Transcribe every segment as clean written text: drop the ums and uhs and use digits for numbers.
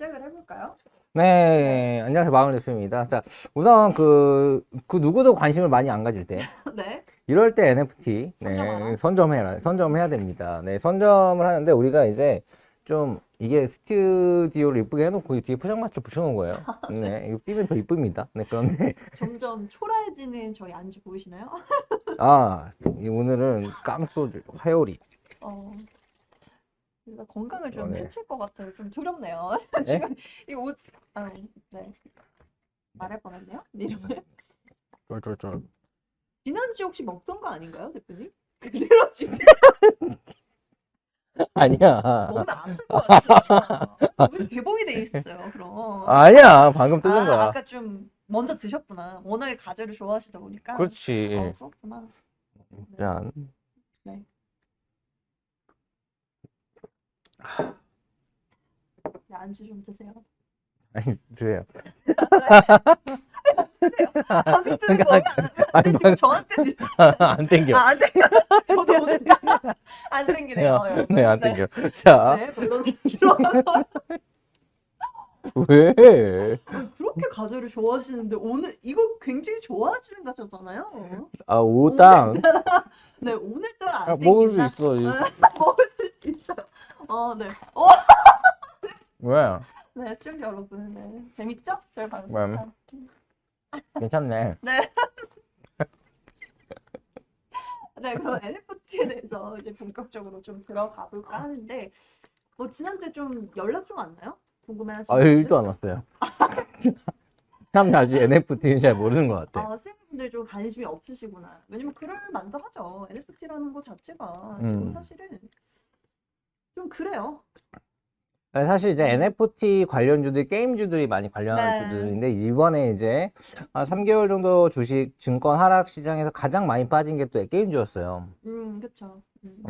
시작을 해볼까요? 네, 안녕하세요. 마을 대표입니다. 자, 우선 그 누구도 관심을 많이 안 가질 때, 네. 이럴 때 NFT, 선점하라. 선점해야 됩니다. 네, 선점을 하는데 우리가 이제 좀 이게 스튜디오를 이쁘게 해놓고 이 뒤에 포장마차를 붙여놓은 거예요. 네, 이거 띄면 더 이쁩니다. 네, 그런데, 점점 초라해지는 저희 안주 보이시나요? 오늘은 깡소주, 화요리. 어, 뭔가 건강을 좀 네. 해칠 것 같아요. 좀 두렵네요. 네? 지금 이 옷, 네. 말할 뻔했네요. 이름을. 쫄쫄쫄. 지난주 혹시 먹던 거 아닌가요, 대표님? 그대로 지금 아니야. 먹으면 안 될 것 같아요. 우리 개봉이 돼 있어요, 그럼. 아니야. 방금 뜯은 거야. 아까 좀 먼저 드셨구나. 워낙에 과자를 좋아하시다 보니까. 그렇지. 그렇구나. 짠. 네. 네, 안주 좀 드세요. 아니, 드세요. 방금 뜨는 거 먹으면 안 아니, 되시고 저한테 안 땡겨. 안 땡겨. 저도 오늘 안 땡기네요, 여러분. 네, 안 땡겨. 자, 네, 물론 들어가서 왜? 그렇게 과자를 좋아하시는데 오늘 이거 굉장히 좋아하시는 과자잖아요. 아, 오땅. 네, 오늘따라 안 먹을 수 땡긴다. 있어. 먹을 수 있어요. 네. 왜? 네, 시청자 여러분, 네. 재밌죠? 저희 방송 네. 참. 괜찮네. 네. 네, 그럼 NFT에 대해서 이제 본격적으로 좀 들어가 볼까 하는데, 지난주에 좀 연락 좀 왔나요? 궁금해하시는 아, 분들? 일도 안 왔어요. 참 아직 NFT는 잘 모르는 것 같아. 수익분들 좀 관심이 없으시구나. 왜냐면 그럴 만도 하죠. NFT라는 것 자체가 지금 음. 사실은 좀 그래요. 아니, 사실 이제 NFT 관련주들, 게임주들이 많이 관련한 네. 주들인데, 이번에 이제 한 3개월 정도 주식 증권 하락 시장에서 가장 많이 빠진 게 또 게임주였어요. 그쵸.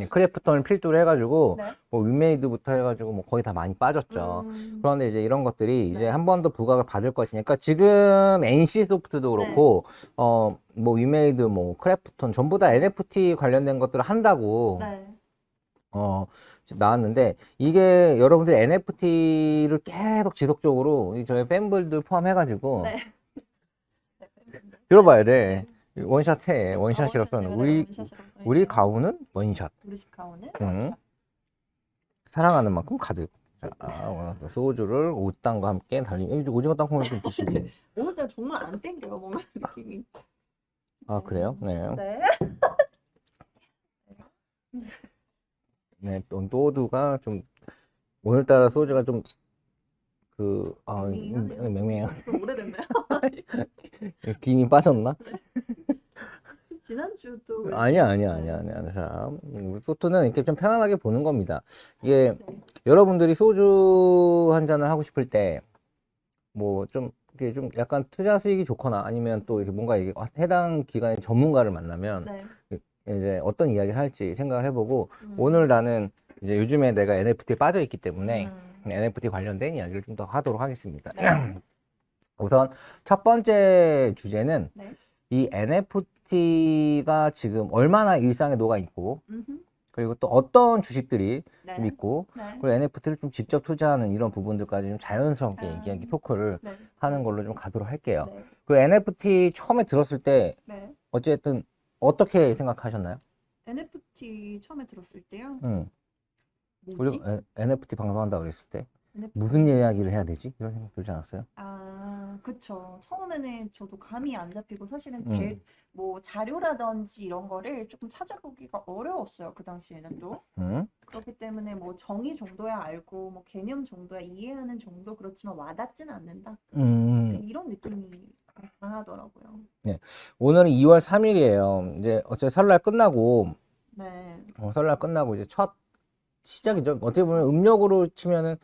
크래프톤을 필두로 해가지고, 네. 뭐 윈메이드부터 해가지고, 뭐 거의 다 많이 빠졌죠. 음, 그런데 이제 이런 것들이 이제 네. 한 번 더 부각을 받을 것이니까, 지금 NC소프트도 그렇고, 뭐 윈메이드, 뭐 크래프톤, 전부 다 NFT 관련된 것들을 한다고, 네. 지금 나왔는데, 이게 여러분들 NFT를 계속 지속적으로 저희 팬분들 포함해가지고 네. 들어봐야 돼. 원샷 해. 원샷이라서는 우리 우리 가오는 원샷. 우리 집 가오는 응. 원샷. 사랑하는 만큼 가득. 자, 소주를 오땅과 함께 달리면 오징어 땅콩을 좀 드시지. 오늘따라 정말 안 땡겨요, 뭔가 느낌이. 아, 그래요? 네. 네. 네, 또 노두가 좀 오늘따라 소주가 좀 맹맹하네요. 맹맹해. 좀 오래됐나요? 김이 빠졌나? 지난주도 아니야. 자, 소주는 이렇게 좀 편안하게 보는 겁니다. 이게 여러분들이 소주 한 잔을 하고 싶을 때, 뭐 이렇게 좀 약간 투자 수익이 좋거나 아니면 또 이렇게 뭔가 이게 해당 기관의 전문가를 만나면 네. 이제 어떤 이야기를 할지 생각을 해보고 오늘 나는 이제 요즘에 내가 NFT에 빠져 있기 때문에 NFT 관련된 이야기를 좀 더 하도록 하겠습니다. 네. 우선 첫 번째 주제는 네. 이 NFT가 지금 얼마나 일상에 녹아 있고 그리고 또 어떤 주식들이 네. 좀 있고 네. 그리고 NFT를 좀 직접 투자하는 이런 부분들까지 좀 자연스럽게 이야기 토크를 네. 하는 걸로 좀 가도록 할게요. 네. 그 NFT 처음에 들었을 때 네. 어쨌든 어떻게 생각하셨나요? NFT 처음에 들었을 때요. 우리 뭐지? NFT 방송한다고 그랬을 때 NFT. 무슨 이야기를 해야 되지? 이런 생각 들지 않았어요? 그쵸. 처음에는 저도 감이 안 잡히고 사실은 음. 뭐 자료라든지 이런 거를 조금 찾아보기가 어려웠어요. 그 당시에는 또. 그렇기 때문에 뭐 정의 정도야 알고 뭐 개념 정도야 이해하는 정도 그렇지만 와닿진 않는다. 이런 느낌이 강하더라고요. 오늘은 2월 3일이에요. 이제 어차피 설날 끝나고 네. 설날 끝나고 이제 첫 시작이죠. 어떻게 보면 음력으로 치면은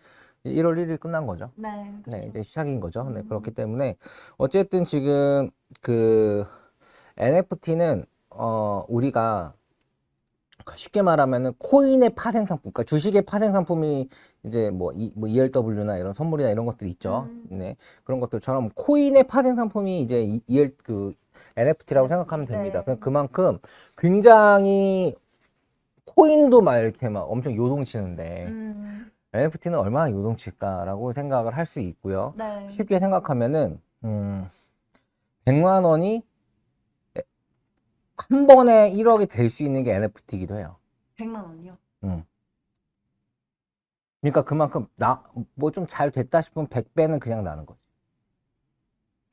1월 1일 끝난 거죠. 네. 네, 그쵸. 이제 시작인 거죠. 네, 그렇기 때문에 어쨌든 지금 NFT는 우리가 쉽게 말하면은 코인의 파생 상품, 그러니까 주식의 파생 상품이 이제 뭐 ELW나 이런 선물이나 이런 것들이 있죠. 네, 그런 것들처럼 코인의 파생 상품이 이제 NFT라고 생각하면 됩니다. 네. 그만큼 굉장히 코인도 막 이렇게 막 엄청 요동치는데 NFT는 얼마나 요동칠까라고 생각을 할 수 있고요. 네. 쉽게 생각하면은 100만 원이 한 번에 1억이 될 수 있는 게 NFT이기도 해요. 100만 원이요? 그러니까 그만큼 뭐 좀 잘 됐다 싶으면 100배는 그냥 나는 거지.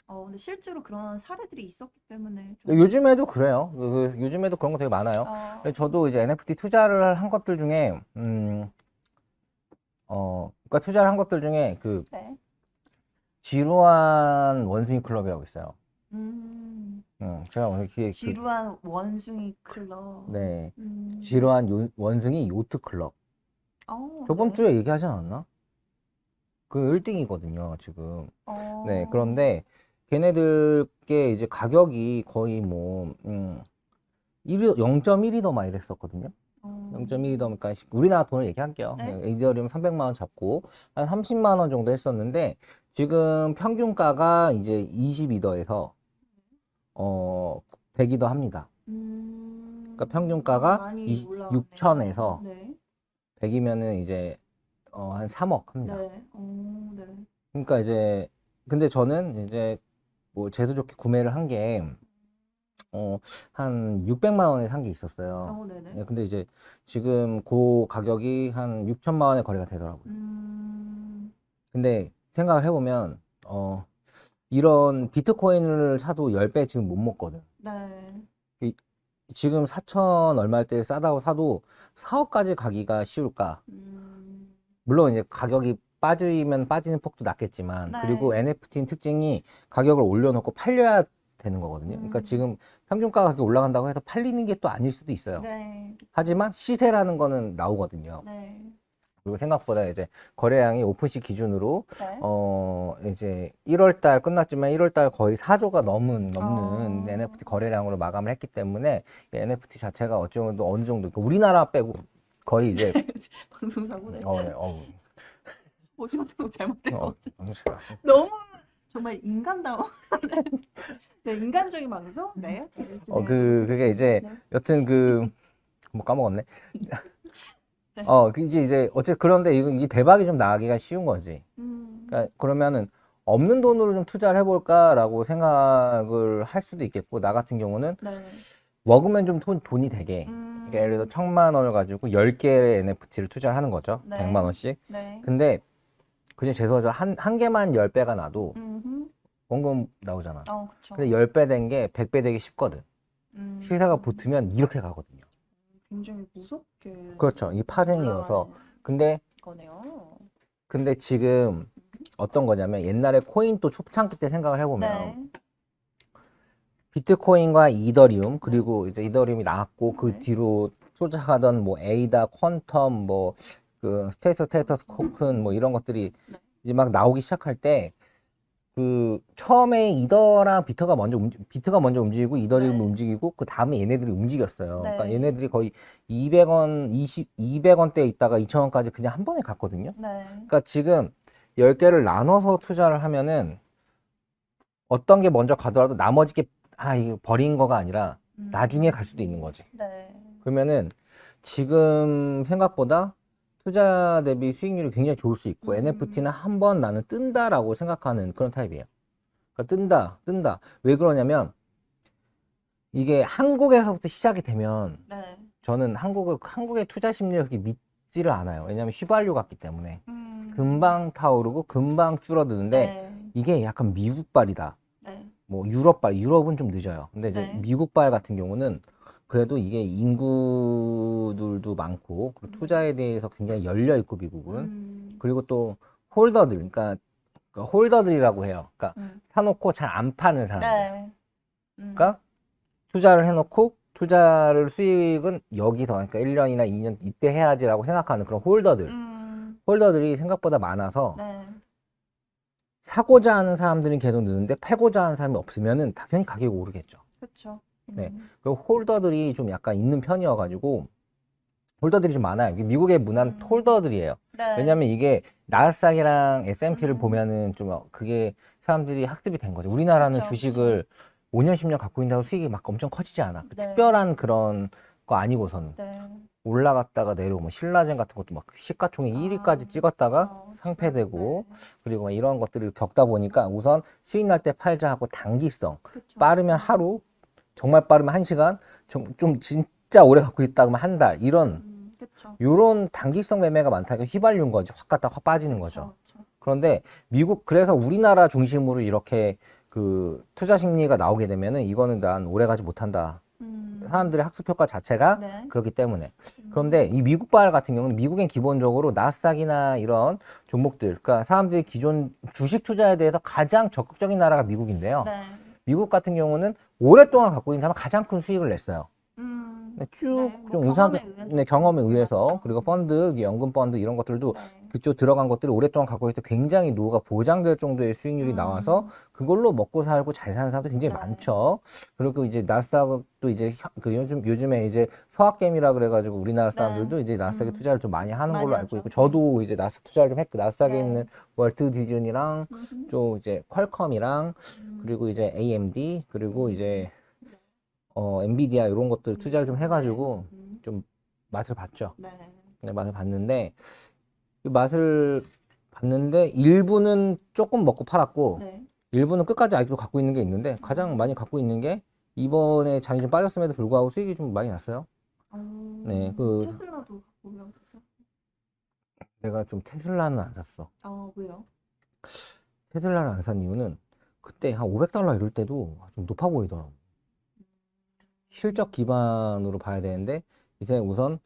근데 실제로 그런 사례들이 있었기 때문에 요즘에도 그래요. 요즘에도 그런 거 되게 많아요. 저도 이제 NFT 투자를 한 것들 중에 그러니까 투자를 한 것들 중에 그 네. 지루한 원숭이 클럽이라고 있어요. 제가 오늘 지루한 원숭이 클럽. 네, 지루한 원숭이 요트 클럽. 저번 네. 주에 얘기하지 않았나? 그 1등이거든요, 지금. 네, 그런데 걔네들께 이제 가격이 거의 뭐 0.1이더 막 이랬었거든요. 0.1이더니까 우리나라 돈을 얘기할게요. 네? 이더리움 300만 원 잡고 한 30만 원 정도 했었는데 지금 평균가가 이제 22더에서 100이더 합니다. 그러니까 평균가가 많이 올라왔네요. 6천에서 네. 100이면은 이제 한 3억 합니다. 네. 네. 그러니까 이제 근데 저는 이제 뭐 재수 좋게 구매를 한 게 한 600만 원에 산 게 있었어요. 네네. 네, 근데 이제 지금 그 가격이 한 6천만 원에 거래가 되더라고요. 근데 생각을 해보면 이런 비트코인을 사도 10배 지금 못 먹거든. 네. 지금 4천 얼마일 때 싸다고 사도 4억까지 가기가 쉬울까? 물론 이제 가격이 빠지면 빠지는 폭도 낮겠지만, 네. 그리고 NFT는 특징이 가격을 올려놓고 팔려야 되는 거거든요. 그러니까 지금 평균가 가격이 올라간다고 해서 팔리는 게 또 아닐 수도 있어요. 네. 하지만 시세라는 거는 나오거든요. 네. 그리고 생각보다 이제 거래량이 오픈시 기준으로 네. 이제 1월 달 끝났지만 1월 달 거의 4조가 넘는 NFT 거래량으로 마감을 했기 때문에 NFT 자체가 어느 정도 우리나라 빼고 거의 이제 방송 사고네. 오징어 탕 잘못된 거. 너무 정말 인간다워. 네, 인간적인 방송. 네. 그게 이제 네. 여튼 뭐 까먹었네. 네. 이제 어쨌든 그런데 이게 대박이 좀 나기가 쉬운 거지. 그러니까 그러면은 없는 돈으로 좀 투자를 해볼까라고 생각을 할 수도 있겠고, 나 같은 경우는 네. 먹으면 좀 돈이 되게. 그러니까 예를 들어 1,000만 원을 가지고 10개의 NFT를 투자를 하는 거죠. 네. 100만 원씩. 네. 근데 그중에 죄송하죠. 한 개만 10배가 나도 원금 나오잖아. 그쵸. 근데 10배 된 게 100배 되기 쉽거든. 시세가 붙으면 이렇게 가거든요. 굉장히 무섭게. 그렇죠. 이 파생이어서. 근데 지금 어떤 거냐면 옛날에 코인 또 초창기 때 생각을 해보면 네. 비트코인과 이더리움, 그리고 이제 이더리움이 나왔고 그 네. 뒤로 쫓아가던 뭐 에이다, 쿼텀, 뭐 그 스테이터스 코큰 뭐 이런 것들이 네. 이제 막 나오기 시작할 때 처음에 이더랑 비트가 먼저 움직이고 이더리움이 네. 움직이고 그 다음에 얘네들이 움직였어요. 네. 그러니까 얘네들이 거의 200원대에 있다가 2,000원까지 그냥 한 번에 갔거든요. 네. 그러니까 지금 10개를 나눠서 투자를 하면은 어떤 게 먼저 가더라도 나머지 게 이거 버린 거가 아니라 나중에 갈 수도 있는 거지. 네. 그러면은 지금 생각보다 투자 대비 수익률이 굉장히 좋을 수 있고 NFT는 한 번 나는 뜬다라고 생각하는 그런 타입이에요. 그러니까 뜬다. 왜 그러냐면 이게 한국에서부터 시작이 되면 네. 저는 한국의 투자 심리를 그렇게 믿지를 않아요. 왜냐하면 휘발유 같기 때문에 금방 타오르고 금방 줄어드는데 네. 이게 약간 미국발이다. 네. 뭐 유럽은 좀 늦어요. 근데 이제 네. 미국발 같은 경우는 그래도 이게 인구들도 많고 그리고 투자에 대해서 굉장히 열려 있고 미국은 그리고 또 홀더들, 그러니까 홀더들이라고 해요. 그러니까 사놓고 잘 안 파는 사람들. 네. 그러니까 투자를 해놓고 투자를 수익은 여기서 그러니까 1년이나 2년 이때 해야지라고 생각하는 그런 홀더들이 생각보다 많아서 네. 사고자 하는 사람들은 계속 느는데 팔고자 하는 사람이 없으면은 당연히 가격이 오르겠죠. 그렇죠. 네. 그리고 홀더들이 좀 약간 있는 편이어가지고 홀더들이 좀 많아요. 이게 미국의 문화는 홀더들이에요. 네. 왜냐면 이게 나스닥이랑 S&P를 보면은 좀 그게 사람들이 학습이 된 거죠. 우리나라는 그쵸, 주식을 5년, 10년 갖고 있다고 수익이 막 엄청 커지지 않아. 네. 특별한 그런 그거 아니고서는 네. 올라갔다가 내려오면 신라젠 같은 것도 막 시가총액 1위까지 찍었다가 그쵸. 상패되고 네. 그리고 막 이런 것들을 겪다 보니까 우선 수익 날 때 팔자 하고 단기성 그쵸. 빠르면 하루 정말 빠르면 1시간 좀 진짜 오래 갖고 있다 그러면 한 달 이런 그쵸. 요런 단기성 매매가 많다니까 휘발유인 거지. 확 갔다 확 빠지는 거죠. 그쵸. 그런데 미국 그래서 우리나라 중심으로 이렇게 그 투자 심리가 나오게 되면은 이거는 난 오래 가지 못한다. 사람들의 학습 효과 자체가 네. 그렇기 때문에. 그런데 이 미국발 같은 경우는 미국엔 기본적으로 나스닥이나 이런 종목들, 그러니까 사람들이 기존 주식 투자에 대해서 가장 적극적인 나라가 미국인데요. 네. 미국 같은 경우는 오랫동안 갖고 있는 사람은 가장 큰 수익을 냈어요. 쭉 네, 뭐 좀 우상한 경험에 경험에 의해서 그렇죠. 그리고 펀드, 연금 펀드 이런 것들도 네. 그쪽 들어간 것들을 오랫동안 갖고 있을 때 굉장히 노후가 보장될 정도의 수익률이 나와서 그걸로 먹고 살고 잘 사는 사람도 굉장히 네. 많죠. 그리고 이제 나스닥도 이제 그 요즘에 이제 서학개미라 그래가지고 우리나라 사람들도 이제 나스닥에 투자를 좀 많이 하는 많이 걸로 알고 하죠. 있고 저도 이제 나스닥 투자를 좀 했고 나스닥에 네. 있는 월트 디즈니랑 좀 이제 퀄컴이랑 그리고 이제 AMD 그리고 이제 엔비디아 이런 것들 투자를 좀 해가지고 좀 맛을 봤죠. 네. 네, 맛을 봤는데 그 맛을 봤는데 일부는 조금 먹고 팔았고 네. 일부는 끝까지 아직도 갖고 있는 게 있는데 가장 많이 갖고 있는 게 이번에 장이 좀 빠졌음에도 불구하고 수익이 좀 많이 났어요. 네, 그 테슬라도 보면 내가 좀 테슬라는 안 샀어. 왜요? 테슬라를 안 산 이유는 그때 한 $500 이럴 때도 좀 높아 보이더라고. 실적 기반으로 봐야 되는데 이제 우선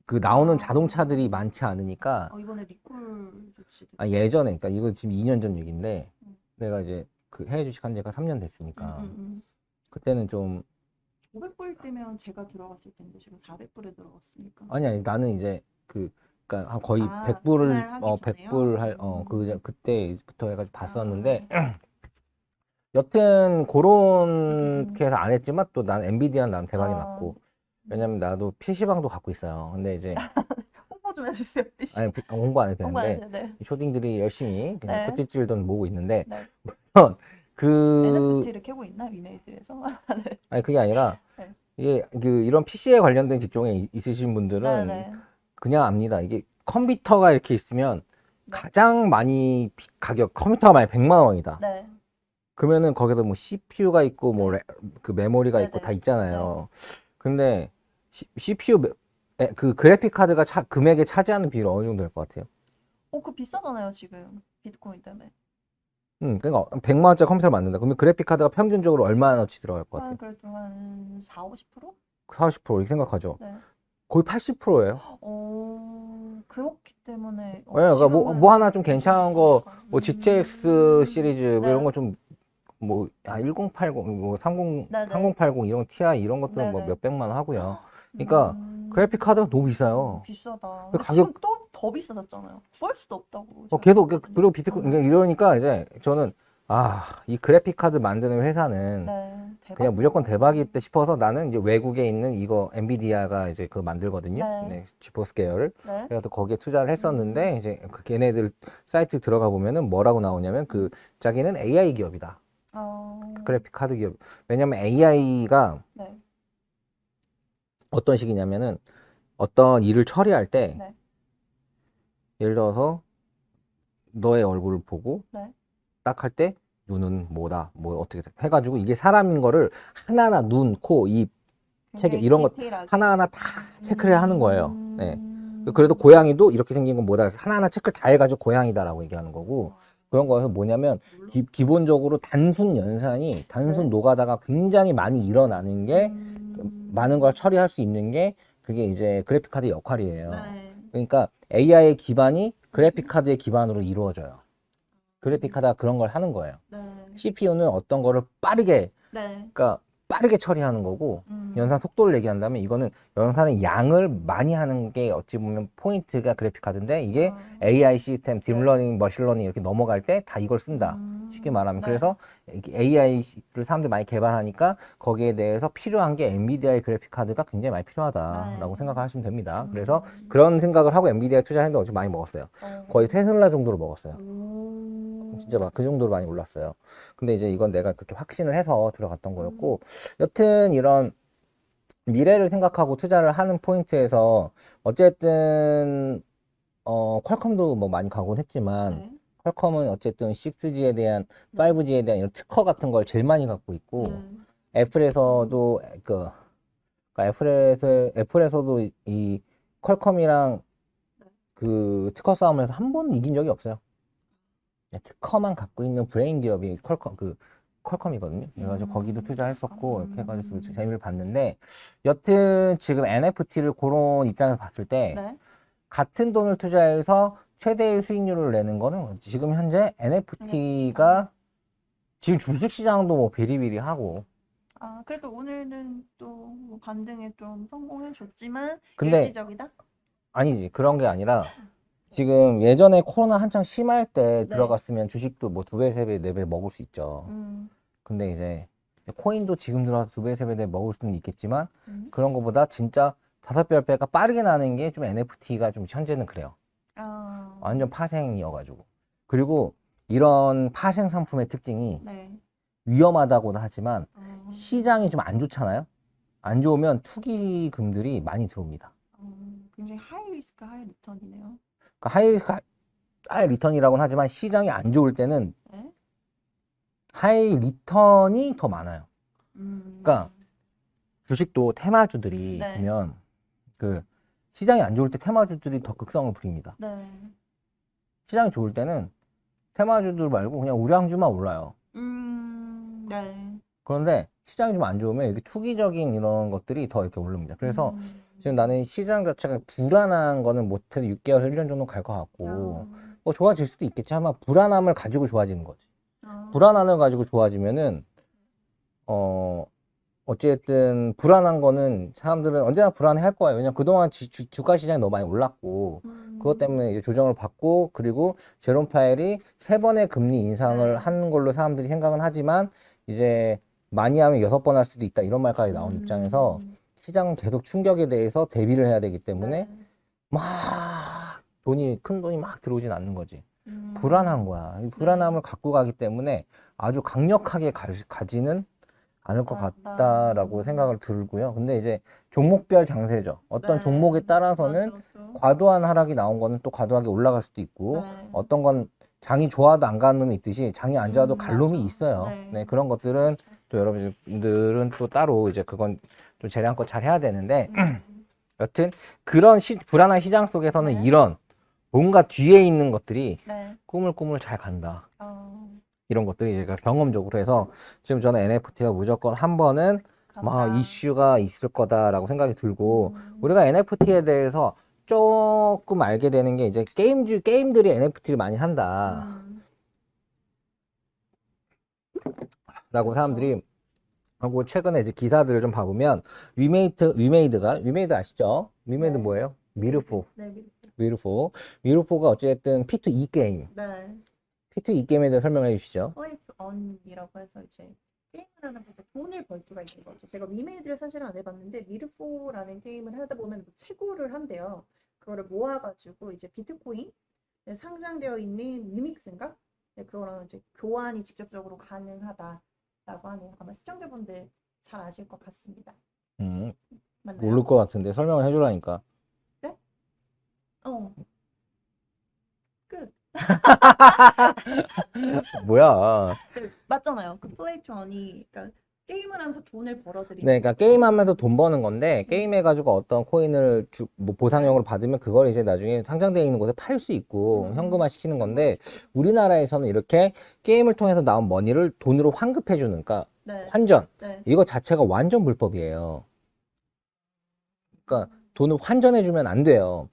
그 나오는 자동차들이 많지 않으니까 이번에 리콜 조치. 예전에 그러니까 이거 지금 2년 전 얘기인데 내가 이제 그 해외 주식 한 지가 3년 됐으니까 그때는 좀 500불 때면 제가 들어갔을 텐데 지금 400불에 들어갔으니까. 아니 나는 이제 그러니까 한 거의 그날 100불을 하기 100불 전에요? 그때부터 해가지고 봤었는데 여튼 그렇게 해서 안 했지만 또 난 엔비디아는 난 대박이 났고 왜냐면 나도 PC방도 갖고 있어요. 근데 이제 홍보 좀 해주세요. 아니 홍보 안 해도 홍보 안 되는데 해도 돼. 이 초딩들이 열심히 그냥 네. 코찌질 돈 모으고 있는데 네. 물론 그 NFT를 캐고 있나 위메이드에서? 아니 그게 아니라 네. 이게 이런 PC에 관련된 직종에 있으신 분들은 네. 그냥 압니다. 이게 컴퓨터가 이렇게 있으면 가장 많이 가격 컴퓨터가 만약 100만 원이다. 네. 그러면은 거기서 뭐 CPU가 있고 뭐 그 메모리가 있고 네네. 다 있잖아요. 근데 CPU 그 그래픽 카드가 금액에 차지하는 비율 어느 정도 될 것 같아요? 그거 비싸잖아요 지금 비트코인 때문에. 그러니까 100만 원짜리 컴퓨터를 만든다. 그러면 그래픽 카드가 평균적으로 얼마나치 들어갈 것 같아요? 그래도 한 40-50%? 40% 이렇게 생각하죠. 네. 거의 80%예요. 그렇기 때문에 그러니까 뭐 하나 좀 괜찮은 거, 뭐 음. GTX 시리즈 뭐 네. 이런 거 좀 뭐 1080, 뭐 30, 네네. 3080 이런 TI 이런 것들은 뭐 네네. 몇백만 원 하고요. 그러니까 그래픽 카드가 너무 비싸요. 비싸다. 그 지금 가격- 또 더 비싸졌잖아요. 구할 수도 없다고. 계속 그리고 비트코인 이러니까 이제 저는 이 그래픽 카드 만드는 회사는 네, 대박. 그냥 무조건 대박이다 싶어서 나는 이제 외국에 있는 이거 엔비디아가 이제 그거 만들거든요. 네. 네, 지포스 계열. 네. 그래서 거기에 투자를 했었는데 이제 그 걔네들 사이트 들어가 보면은 뭐라고 나오냐면 그 자기는 AI 기업이다. 그래픽 카드 기업. 왜냐면 AI가 네. 어떤 식이냐면은 어떤 일을 처리할 때 네. 예를 들어서 너의 얼굴을 보고 네. 딱 할 때 눈은 뭐다 뭐 어떻게 해가지고 이게 사람인 거를 하나하나 눈, 코, 입, 체격 이런 것 디테일하게. 하나하나 다 체크를 하는 거예요. 네. 그래도 고양이도 이렇게 생긴 건 뭐다 하나하나 체크를 다 해가지고 고양이다라고 얘기하는 거고 그런 거에서 뭐냐면 기본적으로 단순 연산이 단순 노가다가 굉장히 많이 일어나는 게 많은 걸 처리할 수 있는 게 그게 이제 그래픽 카드의 역할이에요. 네. 그러니까 AI의 기반이 그래픽 카드의 기반으로 이루어져요. 그래픽 카드가 그런 걸 하는 거예요. 네. CPU는 어떤 거를 빠르게 네. 그러니까 빠르게 처리하는 거고 연산 속도를 얘기한다면 이거는 연산의 양을 많이 하는 게 어찌 보면 포인트가 그래픽 카드인데 이게 AI 시스템, 딥러닝, 머신러닝 이렇게 넘어갈 때 다 이걸 쓴다. 쉽게 말하면 네. 그래서 AI를 사람들이 많이 개발하니까 거기에 대해서 필요한 게 엔비디아의 그래픽 카드가 굉장히 많이 필요하다라고 네. 생각하시면 됩니다. 그래서 그런 생각을 하고 엔비디아에 투자했는데 어제 많이 먹었어요. 거의 테슬라 정도로 먹었어요. 진짜 막 그 정도로 많이 올랐어요. 근데 이제 이건 내가 그렇게 확신을 해서 들어갔던 거였고 여튼 이런 미래를 생각하고 투자를 하는 포인트에서 어쨌든 퀄컴도 뭐 많이 가곤 했지만 네. 퀄컴은 어쨌든 6G에 대한 5G에 대한 이런 특허 같은 걸 제일 많이 갖고 있고 애플에서도 애플에서도 이 퀄컴이랑 그 특허 싸움에서 한 번도 이긴 적이 없어요. 특허만 갖고 있는 브레인 기업이 퀄컴이거든요. 그래가지고 거기도 투자했었고 이렇게 해가지고 재미를 봤는데 여튼 지금 NFT를 그런 입장에서 봤을 때 네. 같은 돈을 투자해서 최대의 수익률을 내는 거는 지금 현재 NFT가 지금 주식시장도 뭐 비리비리하고 아, 그래도 오늘은 또뭐 반등에 좀 성공해 줬지만 근데 일시적이다? 아니지 그런 게 아니라 지금 예전에 코로나 한창 심할 때 네. 들어갔으면 주식도 뭐 2배, 3배, 4배 먹을 수 있죠. 근데 이제 코인도 지금 들어와서 2배, 3배, 4배 먹을 수는 있겠지만 그런 거보다 진짜 5배, 10배가 빠르게 나는 게 좀 NFT가 좀 현재는 그래요. 완전 파생이어가지고. 그리고 이런 파생 상품의 특징이 네. 위험하다고도 하지만 시장이 좀 안 좋잖아요. 안 좋으면 투기금들이 많이 들어옵니다. 굉장히 하이 리스크 하이 리턴이네요. 그러니까 하이 리턴이라고는 하지만 시장이 안 좋을 때는 네. 하이 리턴이 더 많아요. 그러니까 주식도 테마주들이 네. 보면 그 시장이 안 좋을 때 테마주들이 더 극성을 부립니다. 네. 시장이 좋을 때는 테마주들 말고 그냥 우량주만 올라요. 네. 그런데 시장이 좀 안 좋으면 이렇게 투기적인 이런 것들이 더 이렇게 오릅니다. 그래서 지금 나는 시장 자체가 불안한 거는 못해도 6개월에서 1년 정도 갈 것 같고 뭐 좋아질 수도 있겠지만 불안함을 가지고 좋아지는 거지. 불안함을 가지고 좋아지면은 어쨌든 불안한 거는 사람들은 언제나 불안해 할 거예요. 왜냐면 그동안 주가 시장이 너무 많이 올랐고 그것 때문에 이제 조정을 받고 그리고 제롬 파웰이 3번의 금리 인상을 네. 한 걸로 사람들이 생각은 하지만 이제 많이 하면 6번 할 수도 있다 이런 말까지 나온 입장에서 시장은 계속 충격에 대해서 대비를 해야 되기 때문에 막 큰 돈이 막 들어오진 않는 거지. 불안한 거야. 이 불안함을 갖고 가기 때문에 아주 강력하게 가지는 않을 것 같다라고 생각을 들고요. 근데 이제 종목별 장세죠. 어떤 네. 종목에 따라서는 맞아. 과도한 하락이 나온 거는 또 과도하게 올라갈 수도 있고 네. 어떤 건 장이 좋아도 안 가는 놈이 있듯이 장이 안 좋아도 갈 놈이 맞아. 있어요. 네. 네, 그런 것들은 또 여러분들은 또 따로 이제 그건 좀 재량껏 잘 해야 되는데 여튼 그런 불안한 시장 속에서는 네. 이런 뭔가 뒤에 있는 것들이 네. 꾸물꾸물 잘 간다. 이런 것들이 제가 경험적으로 해서 지금 저는 NFT가 무조건 한 번은 막 이슈가 있을 거다라고 생각이 들고 우리가 NFT에 대해서 조금 알게 되는 게 이제 게임들이 NFT를 많이 한다 라고 사람들이 하고 최근에 이제 기사들을 좀 봐보면 위메이드 아시죠? 위메이드 네. 뭐예요? 미르포 네. 미르포가 어쨌든 P2E 게임 네. P2E 게임에 대해 설명을 해주시죠. 플레이 투 언이라고 해서 이제 게임을 하면서 돈을 벌 수가 있는 거죠. 제가 위메이드를 사실 안 해봤는데 미르포라는 게임을 하다 보면 뭐 채굴을 한대요. 그거를 모아가지고 이제 비트코인 상장되어 있는 리믹스인가? 네, 그거랑 이제 교환이 직접적으로 가능하다라고 하네요. 아마 시청자분들 잘 아실 것 같습니다. 맞나요? 모를 것 같은데 설명을 해주라니까. 네? 끝. 뭐야. 네, 맞잖아요. 그 플레이 투 언이 그러니까 게임을 하면서 돈을 벌어들이는. 네, 그러니까 게임하면서 돈 버는 건데 게임해가지고 어떤 코인을 뭐 보상용으로 받으면 그걸 이제 나중에 상장되어 있는 곳에 팔 수 있고 현금화 시키는 건데 우리나라에서는 이렇게 게임을 통해서 나온 머니를 돈으로 환급해주는, 그러니까 네. 환전. 네. 이거 자체가 완전 불법이에요. 그러니까 돈을 환전해주면 안 돼요.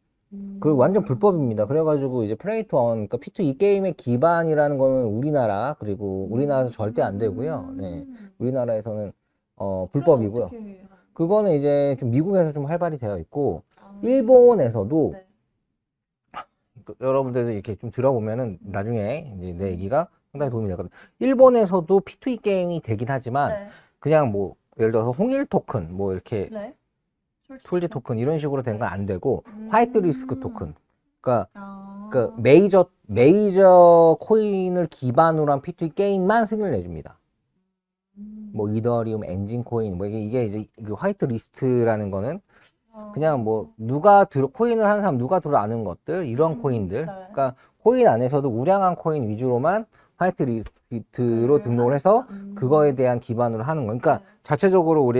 그 완전 불법입니다. 그래가지고 이제 플레이 투 원, 그러니까 P2E 게임의 기반이라는 거는 우리나라, 그리고 우리나라에서 절대 안 되고요. 네, 우리나라에서는 불법이고요. 그거는 이제 좀 미국에서 좀 활발히 되어 있고 일본에서도 네. 여러분들도 이렇게 좀 들어보면은 나중에 이제 내 얘기가 상당히 도움이 되거든요. 일본에서도 P2E 게임이 되긴 하지만 네. 그냥 뭐 예를 들어서 홍일 토큰, 뭐 이렇게 네. 솔지 토큰 이런 식으로 된 건 안 되고 화이트 리스크 토큰, 그러니까 그 메이저 코인을 기반으로 한 P2E 게임만 승인을 내줍니다. 뭐 이더리움 엔진 코인, 뭐 이게 이제 그 화이트 리스트라는 거는 그냥 뭐 코인을 하는 사람 누가 들어 아는 것들 이런 코인들. 네. 그러니까 코인 안에서도 우량한 코인 위주로만 화이트 리스트로 등록을 해서 그거에 대한 기반으로 하는 거. 그러니까 네. 자체적으로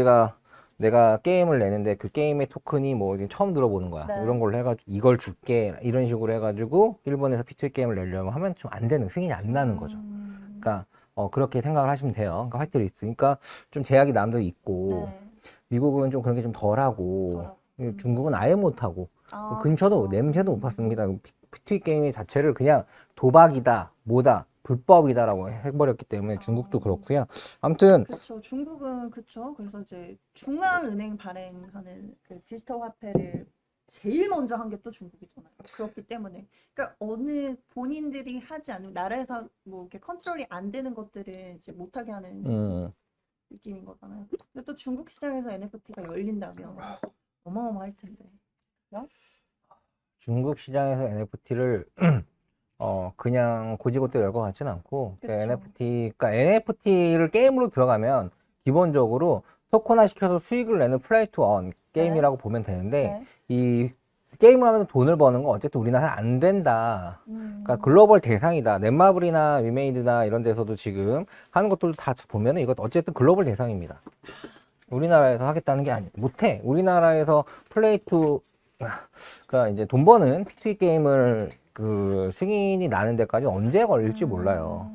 내가 게임을 내는데 그 게임의 토큰이 뭐 처음 들어보는 거야. 네. 이런 걸로 해가지고 이걸 줄게 이런 식으로 해가지고 일본에서 P2E 게임을 내려면 하면 좀 안 되는, 승인이 안 나는 거죠. 그러니까 그렇게 생각을 하시면 돼요. 그러니까 화이트 리스트. 그러니까 좀 제약이 남도 있고 네. 미국은 좀 그런 게 좀 덜하고 중국은 아예 못하고 아, 근처도 그쵸. 냄새도 못 봤습니다. P2E 게임 자체를 그냥 도박이다, 뭐다, 불법이다라고 해버렸기 때문에 중국도 그렇고요. 아무튼 그쵸. 중국은 그쵸. 그래서 이제 중앙은행 발행하는 그 디지털 화폐를 제일 먼저 한 게 또 중국이잖아요. 그렇기 때문에 그러니까 어느 본인들이 하지 않는 나라에서 뭐 이렇게 컨트롤이 안 되는 것들은 이제 못하게 하는 느낌인 거잖아요. 근데 또 중국 시장에서 NFT가 열린다면 어마어마할 텐데. 그죠? 중국 시장에서 NFT를 그냥 고지고대 열 것 같진 않고 그쵸. 그러니까 NFT를 게임으로 들어가면 기본적으로 토큰화 시켜서 수익을 내는 플레이 투 원 게임이라고 보면 되는데 네. 이 게임을 하면서 돈을 버는 건 어쨌든 우리나라에 안 된다. 그러니까 글로벌 대상이다. 넷마블이나 위메이드나 이런 데서도 지금 하는 것들도 다 보면은 이것 어쨌든 글로벌 대상입니다. 우리나라에서 하겠다는 게 못해. 우리나라에서 그러니까 이제 돈 버는 P2E 게임을 그 승인이 나는 데까지 언제 걸릴지 몰라요.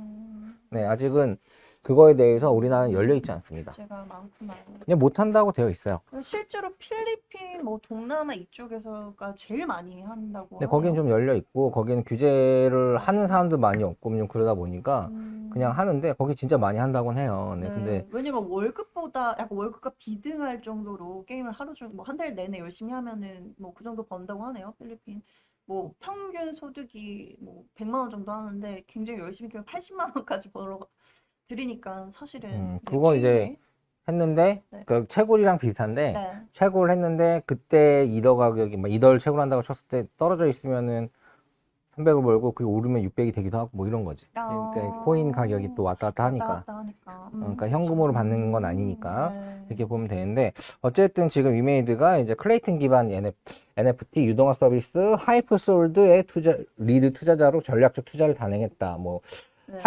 네, 아직은 그거에 대해서 우리나라는 열려 있지 않습니다. 제가 많구나. 그냥 못 한다고 되어 있어요. 실제로 필리핀, 뭐 동남아 이쪽에서가 제일 많이 한다고 근데 하네요. 거기는 좀 열려 있고 거기는 규제를 하는 사람도 많이 없고 좀 그러다 보니까 그냥 하는데 거기 진짜 많이 한다고는 해요. 네, 근데 왜냐면 월급보다 약간 월급과 비등할 정도로 게임을 하루 종 뭐 한 달 내내 열심히 하면은 뭐 그 정도 번다고 하네요. 필리핀. 뭐 평균 소득이 뭐 100만 원 정도 하는데 굉장히 열심히 게임 80만 원까지 벌어 들이니까 사실은 그거 이제 했는데 네. 그 채굴이랑 비슷한데 네. 채굴 했는데 그때 이더 가격이 막 이더를 채굴한다고 쳤을 때 떨어져 있으면은 300을 벌고 그게 오르면 600이 되기도 하고 뭐 이런 거지. 그러니까 코인 가격이 또 왔다 갔다 하니까. 그러니까 현금으로 받는 건 아니니까 네. 이렇게 보면 되는데 어쨌든 지금 위메이드가 이제 클레이튼 기반 NFT 유동화 서비스 하이프솔드의 리드 투자자로 전략적 투자를 단행했다. 뭐 네.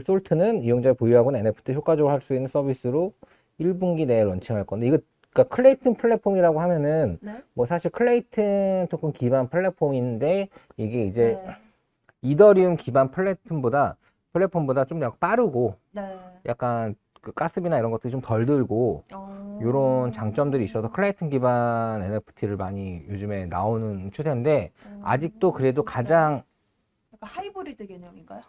솔트는 이용자가 보유하고 있는 NFT 효과적으로 할 수 있는 서비스로 1분기 내에 런칭할 건데 이거 그러니까 클레이튼 플랫폼이라고 하면은 네. 뭐 사실 클레이튼 토큰 기반 플랫폼인데 이게 이제 네. 이더리움 기반 플랫폼보다 좀 약간 빠르고 네. 약간 그 가스비나 이런 것들이 좀 덜 들고 이런 장점들이 있어서 클레이튼 기반 NFT를 많이 요즘에 나오는 추세인데 아직도 그래도 가장 약간 하이브리드 개념인가요?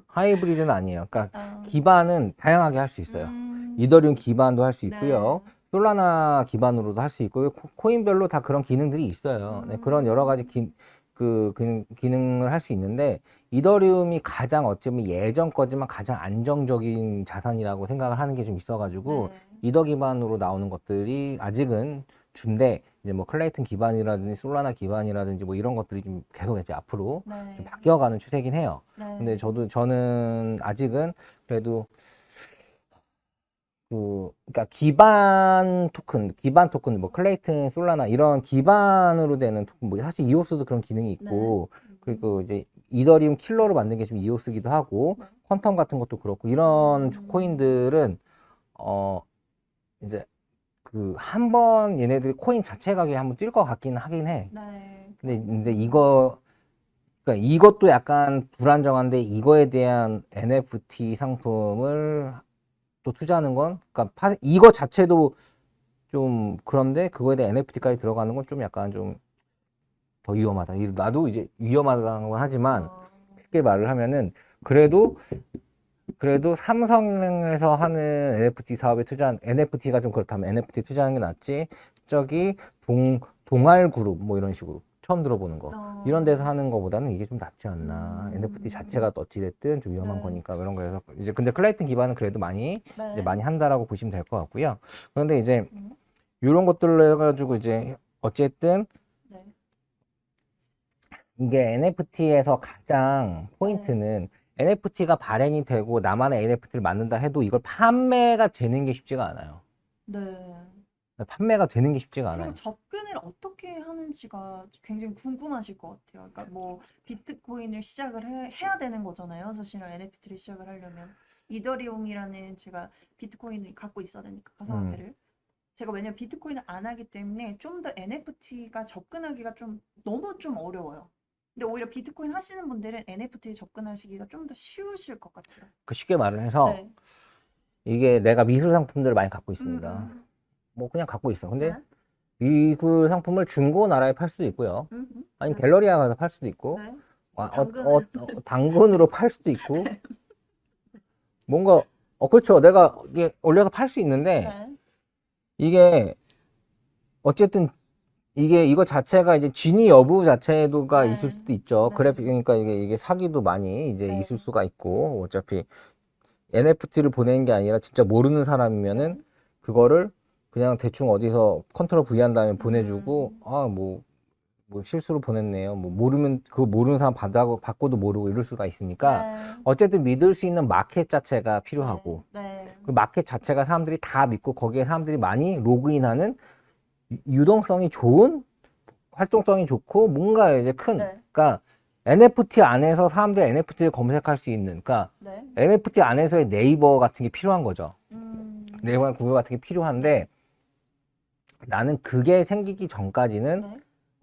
하이브리드는 아니에요. 그러니까 아. 기반은 다양하게 할 수 있어요. 이더리움 기반도 할 수 있고요. 네. 솔라나 기반으로도 할 수 있고요. 코인별로 다 그런 기능들이 있어요. 네, 그런 여러 가지 기능을 할 수 있는데 이더리움이 가장 어쩌면 예전 거지만 가장 안정적인 자산이라고 생각을 하는 게 좀 있어가지고 네. 이더 기반으로 나오는 것들이 아직은 준데 이제 뭐 클레이튼 기반이라든지 솔라나 기반이라든지 뭐 이런 것들이 좀 계속 이제 앞으로 네. 좀 바뀌어가는 추세긴 해요. 네. 근데 저는 아직은 그래도 그러니까 기반 토큰, 뭐 클레이튼, 솔라나 이런 기반으로 되는 토큰, 뭐 사실 이오스도 그런 기능이 있고, 그리고 이제 이더리움 킬러로 만든 게 좀 이오스기도 하고, 네. 퀀텀 같은 것도 그렇고, 이런 코인들은 이제 한 번 얘네들이 코인 자체 가격이 한번 뛸 것 같긴 하긴 해. 네. 근데 그러니까 이것도 약간 불안정한데 이거에 대한 NFT 상품을 또 투자하는 건, 그러니까 이거 자체도 좀 그런데 그거에 대한 NFT까지 들어가는 건 좀 약간 좀 더 위험하다. 나도 이제 위험하다고 하지만 쉽게 말을 하면은 그래도 삼성에서 하는 NFT 사업에 투자한 NFT가 좀 그렇다면 NFT 투자하는 게 낫지. 저기 동알그룹 뭐 이런 식으로 처음 들어보는 거 이런 데서 하는 거보다는 이게 좀 낫지 않나. NFT 자체가 어찌 됐든 좀 위험한 네. 거니까 그런 거여서 이제 근데 클레이튼 기반은 그래도 많이 네. 이제 많이 한다라고 보시면 될 것 같고요. 그런데 이제 이런 것들로 해가지고 이제 어쨌든 네. 이게 NFT에서 가장 포인트는 NFT가 발행이 되고 나만의 NFT를 만든다 해도 이걸 판매가 되는 게 쉽지가 않아요. 네. 판매가 되는 게 쉽지가 않아요. 그리고 접근을 어떻게 하는지가 굉장히 궁금하실 것 같아요. 그러니까 뭐 비트코인을 시작을 해야 되는 거잖아요. 사실은 NFT를 시작을 하려면 이더리움이라는 제가 비트코인을 갖고 있어야 되니까 가상화폐를 제가 왜냐면 비트코인을 안 하기 때문에 좀 더 NFT가 접근하기가 좀 너무 좀 어려워요. 근데 오히려 비트코인 하시는 분들은 NFT에 접근하시기가 좀 더 쉬우실 것 같아요. 그 쉽게 말을 해서 네. 이게 내가 미술 상품들을 많이 갖고 있습니다. 음. 뭐 그냥 갖고 있어. 근데 네. 미술 상품을 중고 나라에 팔 수도 있고요. 아니 네. 갤러리아 가서 팔 수도 있고 네. 당근. 당근으로 팔 수도 있고 뭔가 그렇죠. 내가 이게 올려서 팔 수 있는데 네. 이게 어쨌든 이거 자체가 이제 진위 여부 자체도가 네. 있을 수도 있죠. 네. 그래픽 그러니까 이게 사기도 많이 이제 네. 있을 수가 있고 어차피 NFT를 보내는 게 아니라 진짜 모르는 사람이면은 그거를 그냥 대충 어디서 컨트롤 V 한 다음에 보내주고 뭐 실수로 보냈네요. 뭐 모르면 그거 모르는 사람 받고도 모르고 이럴 수가 있으니까 네. 어쨌든 믿을 수 있는 마켓 자체가 필요하고 네. 그 마켓 자체가 사람들이 다 믿고 거기에 사람들이 많이 로그인하는 유동성이 좋은 활동성이 좋고 뭔가 이제 큰 네. 그러니까 NFT 안에서 사람들이 NFT를 검색할 수 있는 그러니까 네. NFT 안에서의 네이버 같은 게 필요한 거죠. 음. 네이버나 구글 같은 게 필요한데 나는 그게 생기기 전까지는 네.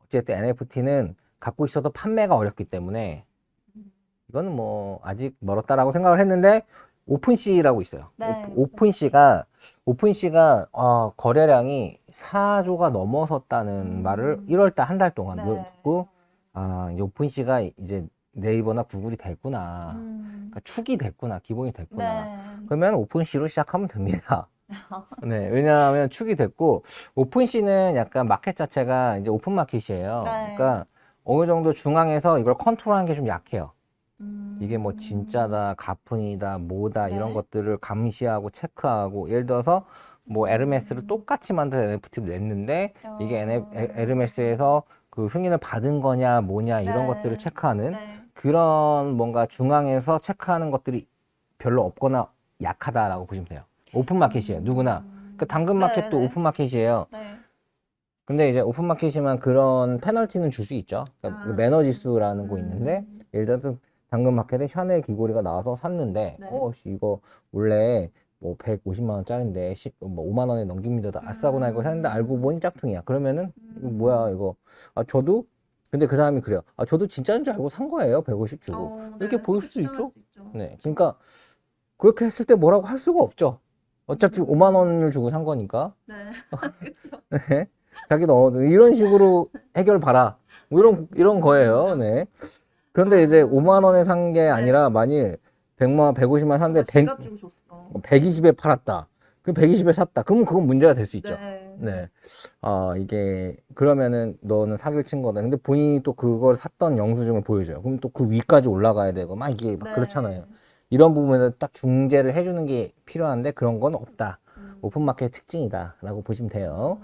어쨌든 NFT는 갖고 있어도 판매가 어렵기 때문에 이거는 뭐 아직 멀었다라고 생각을 했는데 오픈시라고 있어요. 네. 오픈시가 거래량이 4조가 넘어섰다는 말을 1월 달 한 달 동안 네. 듣고 이 오픈시가 이제 네이버나 구글이 됐구나. 그러니까 축이 됐구나. 기본이 됐구나. 네. 그러면 오픈시로 시작하면 됩니다. 네, 왜냐하면 축이 됐고 오픈시는 약간 마켓 자체가 이제 오픈 마켓이에요. 네. 그러니까 어느 정도 중앙에서 이걸 컨트롤하는 게 좀 약해요. 음. 이게 뭐 진짜다, 가품이다, 뭐다 이런 네. 것들을 감시하고 체크하고 예를 들어서 뭐 에르메스를 똑같이 만든 NFT를 냈는데 이게 에르메스에서 그 승인을 받은 거냐 뭐냐 이런 네. 것들을 체크하는 네. 그런 뭔가 중앙에서 체크하는 것들이 별로 없거나 약하다라고 보시면 돼요. 오픈 마켓이에요. 누구나. 그 당근 마켓도 네. 오픈 마켓이에요. 네. 근데 이제 오픈 마켓이면 그런 페널티는 줄 수 있죠. 그러니까 그 매너 지수라는 거 있는데 예를 들어서 당근 마켓에 샤넬 귀걸이가 나와서 샀는데 네. 이거 원래 뭐 150만 원짜리인데 뭐 5만 원에 넘깁니다. 아싸구나 이거 샀는데 알고 보니 짝퉁이야. 그러면은 이거 뭐야 이거 저도 근데 그 사람이 그래요. 저도 진짜인 줄 알고 산 거예요. 150 주고. 이렇게 네. 보일 수도 그렇게 있죠. 생각할 수 있죠. 네. 그러니까 그렇게 했을 때 뭐라고 할 수가 없죠. 어차피 5만 원을 주고 산 거니까. 네. 네. 자기도 이런 식으로 해결 봐라. 뭐 이런 거예요. 네. 그런데 이제 5만 원에 산 게 아니라 만일 100만 원, 150만 샀는데 지갑 주고 줬어. 120에 팔았다. 그럼 120에 샀다. 그러면 그건 문제가 될 수 있죠. 네. 네. 이게 그러면은 너는 사기를 친 거다. 근데 본인이 또 그걸 샀던 영수증을 보여줘요. 그럼 또 그 위까지 올라가야 되고 막 이게 막 네. 그렇잖아요. 이런 부분에서 딱 중재를 해주는 게 필요한데 그런 건 없다. 오픈마켓 특징이다라고 보시면 돼요.